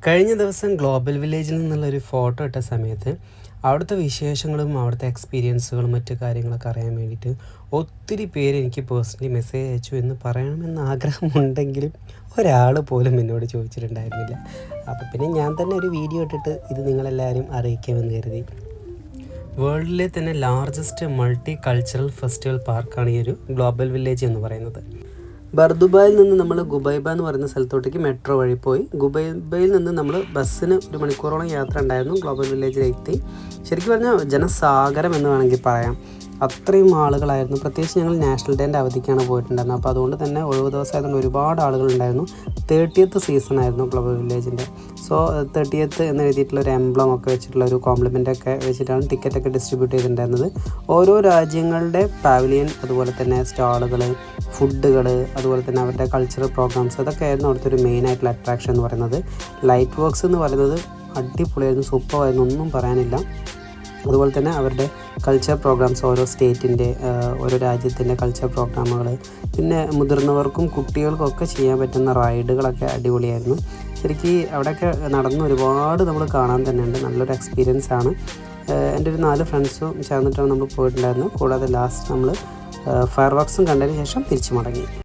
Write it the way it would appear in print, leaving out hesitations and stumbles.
കഴിഞ്ഞ ദിവസം ഗ്ലോബൽ വില്ലേജിൽ നിന്നുള്ളൊരു ഫോട്ടോ ഇട്ട സമയത്ത് അവിടുത്തെ വിശേഷങ്ങളും അവിടുത്തെ എക്സ്പീരിയൻസുകളും മറ്റു കാര്യങ്ങളൊക്കെ അറിയാൻ വേണ്ടിയിട്ട് ഒത്തിരി പേര് എനിക്ക് പേഴ്സണലി മെസ്സേജ് അയച്ചു എന്ന് പറയണമെന്ന് ആഗ്രഹമുണ്ടെങ്കിലും ഒരാൾ പോലും എന്നോട് ചോദിച്ചിട്ടുണ്ടായിരുന്നില്ല. അപ്പോൾ പിന്നെ ഞാൻ തന്നെ ഒരു വീഡിയോ ഇട്ടിട്ട് ഇത് നിങ്ങളെല്ലാവരും അറിയിക്കാമെന്ന് കരുതി. വേൾഡിലെ തന്നെ ലാർജസ്റ്റ് മൾട്ടി കൾച്ചറൽ ഫെസ്റ്റിവൽ പാർക്കാണ് ഈ ഒരു ഗ്ലോബൽ വില്ലേജ് എന്ന് പറയുന്നത്. ബർദുബായിൽ നിന്ന് നമ്മൾ ഗുബൈബ എന്ന് പറയുന്ന സ്ഥലത്തോട്ടേക്ക് മെട്രോ വഴി പോയി. ഗുബൈബയിൽ നിന്ന് നമ്മൾ ബസ്സിന് 1 മണിക്കൂറോളം യാത്ര ഉണ്ടായിരുന്നു. ഗ്ലോബൽ വില്ലേജിലെത്തി. ശരിക്കും പറഞ്ഞാൽ ജനസാഗരം എന്ന് വേണമെങ്കിൽ പറയാം. അത്രയും ആളുകളായിരുന്നു. പ്രത്യേകിച്ച് ഞങ്ങൾ നാഷണൽ ഡേൻ്റെ അവധിക്കാണ് പോയിട്ടുണ്ടായിരുന്നത്. അപ്പോൾ അതുകൊണ്ട് തന്നെ ഒഴിവ് ദിവസമായതുകൊണ്ട് ഒരുപാട് ആളുകളുണ്ടായിരുന്നു. 30th സീസൺ ആയിരുന്നു ഗ്ലോബൽ വില്ലേജിൻ്റെ. സോ 30th എന്ന് എഴുതിയിട്ടുള്ള ഒരു എംബ്ലം ഒക്കെ വെച്ചിട്ടുള്ള ഒരു കോംപ്ലിമെൻ്റ് ഒക്കെ വെച്ചിട്ടാണ് ടിക്കറ്റൊക്കെ ഡിസ്ട്രിബ്യൂട്ട് ചെയ്തിട്ടുണ്ടായിരുന്നത്. ഓരോ രാജ്യങ്ങളുടെ പാവലിയൻ, അതുപോലെ തന്നെ സ്റ്റാളുകൾ, ഫുഡുകൾ, അതുപോലെ തന്നെ അവരുടെ കൾച്ചറൽ പ്രോഗ്രാംസ്, അതൊക്കെ ആയിരുന്നു അവിടുത്തെ ഒരു മെയിനായിട്ടുള്ള അട്രാക്ഷൻ എന്ന് പറയുന്നത്. ലൈറ്റ് വർക്ക്സ് എന്ന് പറയുന്നത് അടിപൊളിയായിരുന്നു, സൂപ്പറായിരുന്നു, ഒന്നും പറയാനില്ല. അതുപോലെ തന്നെ അവരുടെ കൾച്ചർ പ്രോഗ്രാംസ്, ഓരോ സ്റ്റേറ്റിൻ്റെ, ഓരോ രാജ്യത്തിൻ്റെ കൾച്ചർ പ്രോഗ്രാമുകൾ, പിന്നെ മുതിർന്നവർക്കും കുട്ടികൾക്കും ഒക്കെ ചെയ്യാൻ പറ്റുന്ന റൈഡുകളൊക്കെ അടിപൊളിയായിരുന്നു. ശരിക്കും അവിടെയൊക്കെ നടന്ന് ഒരുപാട് നമ്മൾ കാണാൻ തന്നെയുണ്ട്. നല്ലൊരു എക്സ്പീരിയൻസ് ആണ്. എൻ്റെ ഒരു 4 ഫ്രണ്ട്സും ചേർന്നിട്ടാണ് നമ്മൾ പോയിട്ടുണ്ടായിരുന്നത്. കൂടാതെ ലാസ്റ്റ് നമ്മൾ ഫയർ വർക്ക്സും കണ്ടതിന് ശേഷം തിരിച്ചു മടങ്ങി.